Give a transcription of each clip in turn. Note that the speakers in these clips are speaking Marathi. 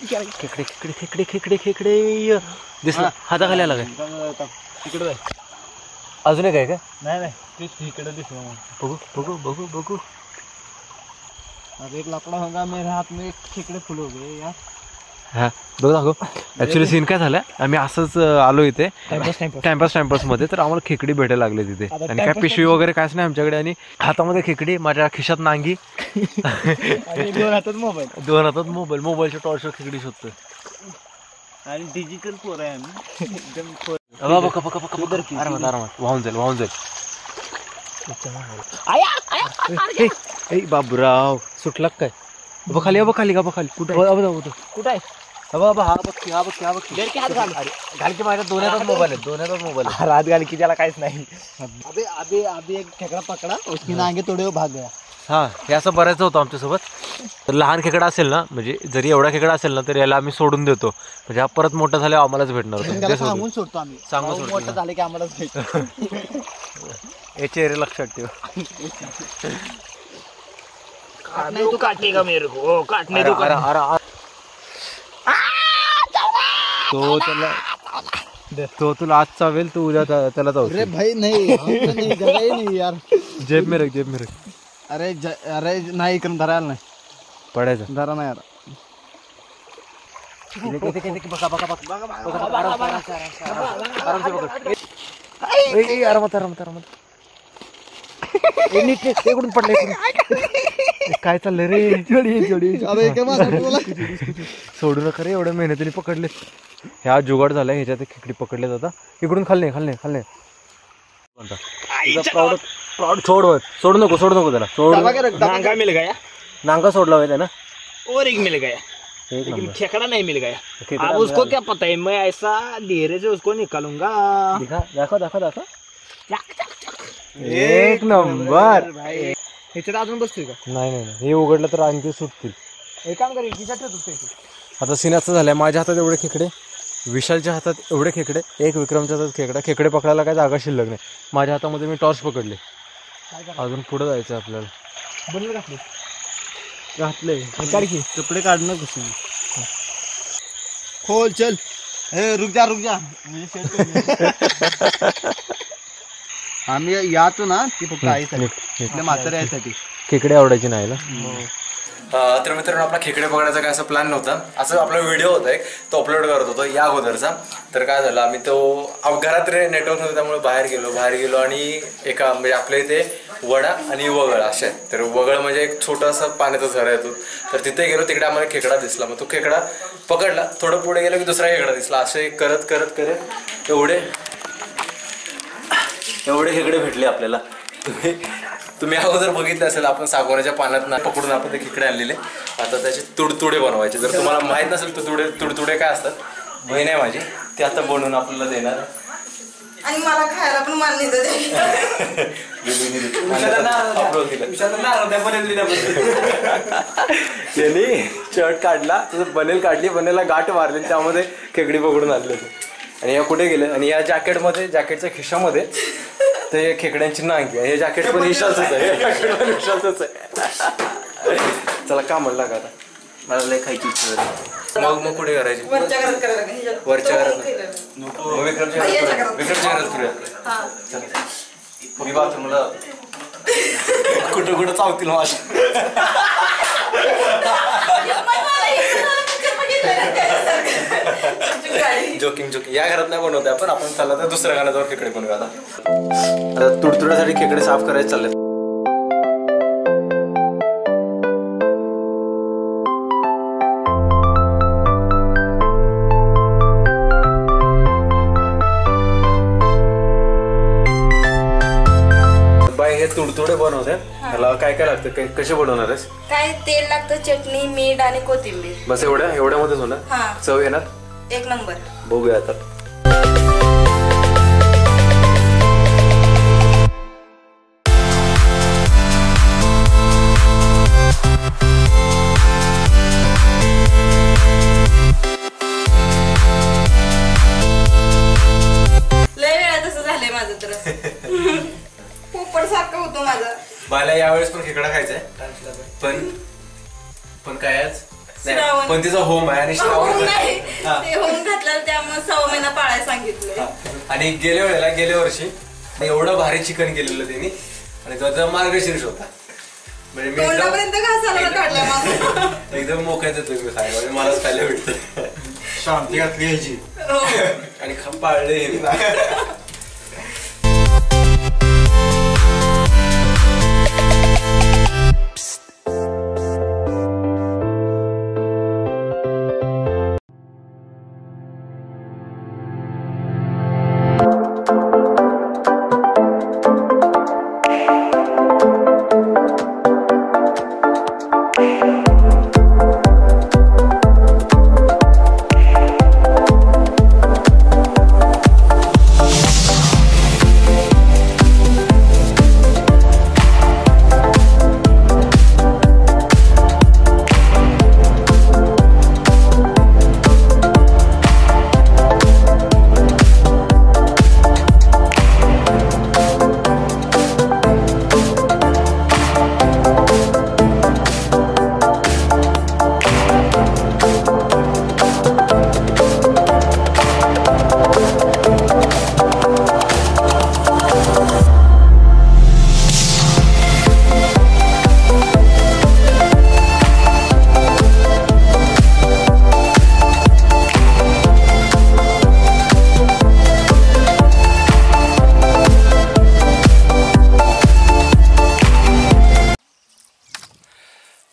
खेकडे खेकडे खेकडे खेकडे खेकडे दिसला हाताखाली आला काय तिकडे अजून एक आहे का नाही तिकडे दिसलं बघू बघू बघू बघू एक लाकडा होगा मेरे हाथ में खेकडे फुल हो गए यार हा बघ दाखव ऍक्च्युली सीन काय झालं आम्ही असंच आलो इथे टाइमपास मध्ये तर आम्हाला खेकडी भेटायला लागले तिथे आणि काय पिशवी वगैरे कायच नाही आमच्याकडे आणि हातामध्ये खेकडी माझ्या खिशात नांगी दोन हातात मोबाईलच्या टॉर्चवर खेकडी शोधतोय आणि डिजिटल पोर आहे आम्ही एकदम आरामात वाहून जाईल बाबूराव सुटला काय खाली कुठं आहे हा बघ घाल की माझ्या दोन मोबाईल रात घाल की त्याला काहीच नाही अभी एक खेकडा पकडा उसकी नांगे तोडे भाग गया हा हे असं बऱ्याच होतं आमच्यासोबत तर लहान खेकडा असेल ना म्हणजे जरी एवढा खेकडा असेल ना तर याला आम्ही सोडून देतो म्हणजे हा परत मोठा झाल्यावर आम्हालाच भेटणार होता सांगून सोडतो आम्ही सांगून मोठं झालं की आम्हालाच भेटतो हे चेहरे लक्षात ठेव तू काटेगा मेरे को काटने दो तो तुला आज चावेल तू उद्या त्याला जाऊ अरे भाई नहीं यार जेब में रख अरे नाही इकडून धरायला नाही पडायचं धरा नाही यार पडले काय चाललंय रे सोडू नका रे एवढ्या मेहनतीने पकडले ह्या जुगाड झालाय ह्याच्यात खेकडी पकडले जाता इकडून खाल्ले प्राऊड सोडू नको त्याला मिल गया नांगा सोडला हुआ ना और एक मिल गया लेकिन खेकड़ा नहीं मिल गया अब उसको क्या पता है मैं ऐसा धीरे से उसको निकालूंगा दाखव एक नंबर ह्याच्यात अजून बसतोय का नाही हे उघडलं तर आणखी सुटतील एक काम करेल तिच्या ठेवतो आता सीन असं झालंय माझ्या हातात एवढे खेकडे विशालच्या हातात एवढे खेकडे एक विक्रमच्या हातात खेकडे पकडायला काय जागा शिल्लक नाही माझ्या हातामध्ये मी टॉर्च पकडले अजून पुढे जायचं आपल्याला बनलं घातले कपडे काढणं घुसून खोल चल हे रुक जा आम्ही याचो ना ती फक्त आईसाठी म्हातारे आईसाठी खेकडे आवडायची नाही ना तर मित्रांनो आपला खेकडे पकडायचा काय असा प्लॅन नव्हता असं आपला व्हिडिओ होता एक तो अपलोड करत होतो या अगोदरचा तर काय झालं आम्ही तो घरात नेटवर्क नव्हतं त्यामुळे बाहेर गेलो आणि एका म्हणजे आपल्या इथे वडा आणि वगळ असे आहेत तर वगळ म्हणजे एक छोटासा पाण्याचा झरा येतो तर तिथे गेलो तिकडे आम्हाला खेकडा दिसला मग तो खेकडा पकडला थोडं पुढे गेलो की दुसरा खेकडा दिसला असे करत एवढे खेकडे भेटले आपल्याला तुम्ही अगोदर बघितलं असेल आपण सागवानाच्या पाण्यात पकडून आपण ते खेकडे आणलेले आता त्याचे तुडतुडे बनवायचे जर तुम्हाला माहित नसेल तुडतुडे काय असतात बहीण आहे माझी ते आता बनवून आपल्याला देणार आणि मला खायला पण मान्य त्यांनी शर्ट काढला तसं बनेला गाठ मारली त्यामध्ये खेकडी पकडून आणले आणि या कुठे गेले आणि या जॅकेटच्या खिशामध्ये ते खेकड्यांची नांगी हे जॅकेट पण विशालच आहे चला का म्हणला का आता मला लय खायची इच्छा मग कुठे करायची वरच्या घरात विक्रमच्या घरात करूया मी बाथरूमला कुठं चावतील जोकिंग या घरात नाही बनवते आपण चालला तर दुसऱ्या घराजवळ खेकडे बनवूया आता तुडतुड्यासाठी खेकडे साफ करायचे चालले हे तुडतुडे बनवते त्याला काय लागतं कसे बनवणार आहेस काय तेल लागतं चटणी मीठ आणि कोथिंबीर बस एवढ्यामध्येच होणार चव येणार एक नंबर बघूया आता लय वेळा तसं झालंय माझं तर पोपट सारखं होतं माझं मला यावेळेस पण खेकडा खायचा आहे पण काय आज श्रावण. पण तिचा होम आहे आणि होम श्रावण नाही हा. ते होम घातलं त्यामुळे 6 महिना पाळायला सांगितलंय. आणि गेल्या वर्षी एवढं भारी चिकन केलेलं त्यांनी आणि त्याचा मार्गशीर्ष होता म्हणजे मी तोंडापर्यंत घासाला काढला माझा. एकदम मोकळ्यात येतोय मी खायला म्हणजे मलाच खायला भेटतं. शांती घातली ह्याची हो. आणि पाळले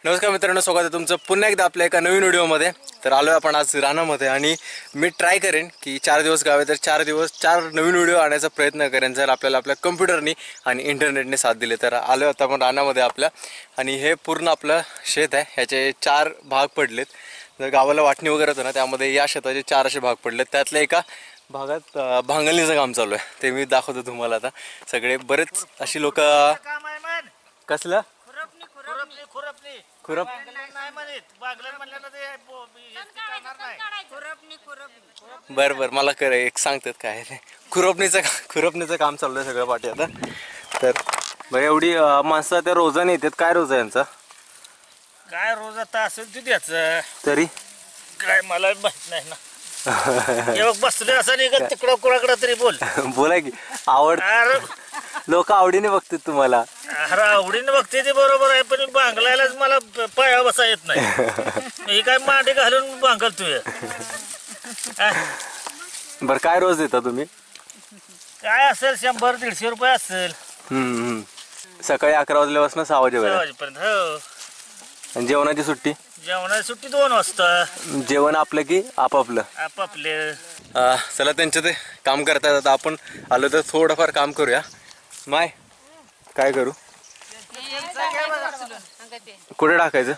नमस्कार मित्रांनो, स्वागत आहे तुमचं पुन्हा एकदा आपल्या एका नवीन व्हिडिओमध्ये. तर आलो आहे आपण आज रानामध्ये आणि मी ट्राय करेन की 4 दिवस गावे तर 4 नवीन व्हिडिओ आणण्याचा प्रयत्न करेन जर आपल्याला आपल्या कम्प्युटरनी आणि इंटरनेटने साथ दिले. तर आलो आता आपण रानामध्ये आपल्या आणि हे पूर्ण आपलं शेत आहे. ह्याचे 4 भाग पडलेत. जर गावाला वाटणी वगैरे होतं ना त्यामध्ये या शेताचे 4 असे भाग पडलेत. त्यातल्या एका भागात भांगलणीचं काम चालू आहे ते मी दाखवतो तुम्हाला. आता सगळे बरेच अशी लोक कसलं खुरप बरं बरं मला एक सांगतात काय ते खुरपणीचं काम चालू आहे सगळं पाठी आता. तर बरं एवढी माणसं त्या रोजाने येतात. काय रोज आहे यांचा? काय रोज आता असेल तू द्यायचं तरी काय मला माहित नाही ना. बसले असं नाही का तिकडं कुणाकडं तरी बोल बोला की आवड लोक आवडीने बघतात तुम्हाला. अरे आवडीने बघते ते बरोबर आहे पण बांगलायलाच मला पाया बसा येत नाही. हे काय मांडी घालून बांगलतोय. बरं काय रोज देता तुम्ही? काय असेल 100-150 रुपये असेल. सकाळी 11 वाजल्यापासून 6 वाजेपर्यंत. हो. आणि जेवणाची सुट्टी? जेवणाची सुट्टी 2 वाजता. जेवण आपलं की आपापलं? आपापले. चला त्यांचं ते काम करतात. आता आपण आलो तर थोडंफार काम करूया. माय काय करू? कुठे टाकायचं?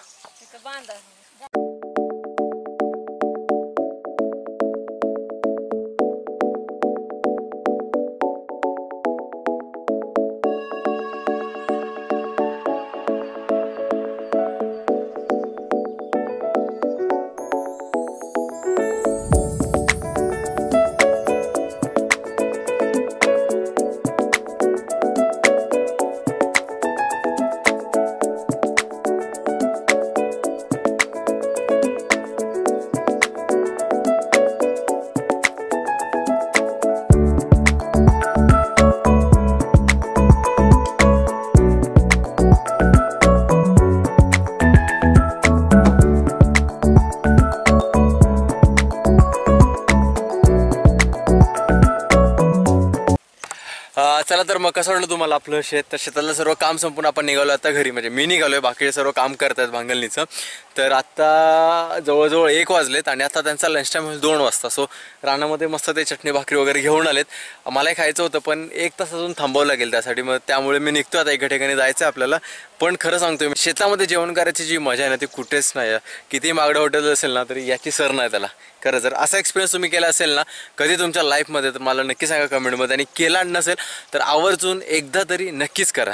चला तर मग कसं वाटलं तुम्हाला आपलं शेत? तर शेतातलं सर्व काम संपून आपण निघालो आता घरी. म्हणजे मी निघालोय, बाकीचे सर्व काम करतात भांगलणीचं. तर आत्ता जवळजवळ 1 वाजलेत आणि आता त्यांचा लंच टाईम होईल 2 वाजता. सो रानामध्ये मस्त ते चटणी भाकरी वगैरे घेऊन आलेत. मलाही खायचं होतं पण 1 तास अजून थांबावं लागेल त्यासाठी. मग त्यामुळे मी निघतो आता. एका ठिकाणी जायचं आहे आपल्याला. पण खरं सांगतोय शेतामध्ये जेवण करायची जी मजा आहे ना ती कुठेच नाही आहे. किती मागडं हॉटेल असेल ना तरी याची सर नाही त्याला. खरं जर असा एक्सपिरियन्स तुम्ही केला असेल ना कधी तुमच्या लाईफमध्ये तर मला नक्की सांगा कमेंटमध्ये. आणि केला नसेल तर आवर्जून एकदा तरी नक्कीच करा.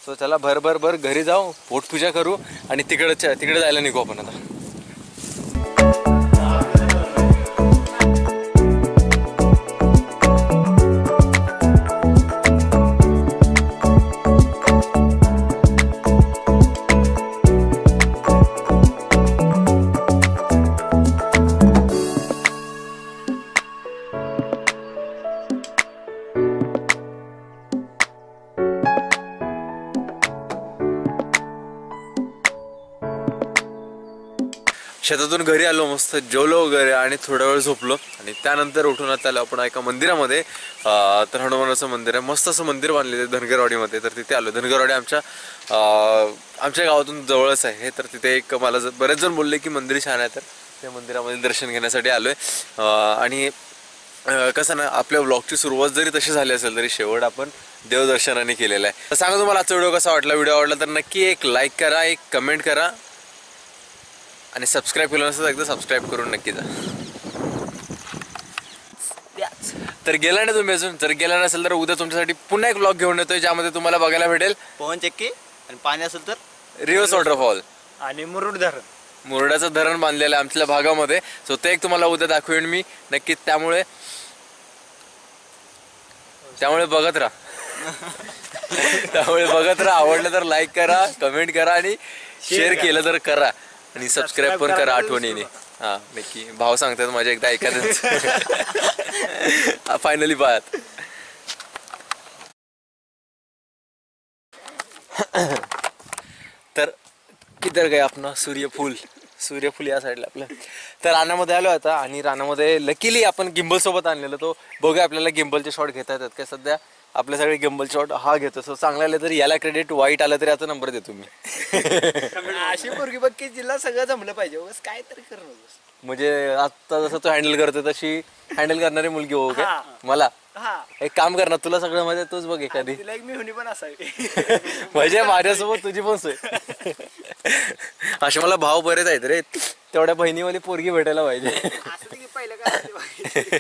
सो चला भर घरी जाऊ, पोटपूजा करू आणि तिकडे जायला निघू आपण आता. शेतातून घरी आलो, मस्त जेवलो वगैरे आणि थोडा वेळ झोपलो आणि त्यानंतर उठून आता आलो आपण एका मंदिरामध्ये. तर हनुमानाचं मंदिर आहे, मस्त असं मंदिर बांधलेलं आहे धनगरवाडीमध्ये. तर तिथे आलो. धनगरवाडी आमच्या गावातून जवळच आहे. तर तिथे एक मला बरेच जण बोलले की मंदिर छान आहे, तर त्या मंदिरामध्ये दर्शन घेण्यासाठी आलोय. आणि कसं ना, आपल्या ब्लॉगची सुरुवात जरी तशी झाली असेल तरी शेवट आपण देवदर्शनाने केलेला आहे. तर सांगा तुम्हाला आजचा व्हिडिओ कसा वाटला. व्हिडिओ आवडला तर नक्की एक लाईक करा, एक कमेंट करा आणि सबस्क्राईब केलं नसेल तर एकदा सबस्क्राईब करून नक्की जा. तर गेला नाही तुम्ही अजून, जर गेला नसेल तर उद्या तुमच्यासाठी पुन्हा एक ब्लॉग घेऊन येतोय, ज्यामध्ये तुम्हाला बघायला भेटेल पवन चक्की आणि पाणी असेल तर रिव्हर्स वॉटरफॉल आणि मुरुड धरण. मुरडाचं धरण बांधलेलं आहे आमच्या भागामध्ये. सो ते एक तुम्हाला उद्या दाखवेन मी नक्की. त्यामुळे बघत राहा. आवडलं तर लाईक करा, कमेंट करा आणि शेअर केलं तर करा आणि सबस्क्राईब पण करा आठवणीने. हा नक्की. भाव सांगतात माझ्या, एकदा ऐका फायनली पाहत. तर किधर गए अपना सूर्यफूल या साईडला आपलं. तर रानामध्ये आलो आता आणि रानामध्ये लकीली आपण गिम्बल सोबत आणलेलं. तो बघूया आपल्याला गिम्बलचे शॉट घेता येतात काय. सध्या आपले सगळे गिम्बल शॉट हा घेतो. सो चांगला आलं तरी याला क्रेडिट, वाईट आलं तरी याचा नंबर देतो मी. अशी पोरगी बघ की जिल्हा सगळं जमलं पाहिजे, बस काय तरी करणं. म्हणजे आता जसं तू हँडल करतो तशी हँडल करणारी मुलगी हो काय मला. एक काम करणार, तुला सगळं मध्ये तूच बघ एखादी, तिला एक मी होणी पण असावी. म्हणजे माझ्यासोबत तुझी पण सोय. असे मला भाव बरेच आहेत रे, तेवढ्या बहिणीवाली पोरगी भेटायला पाहिजे. असं की पहिलं काय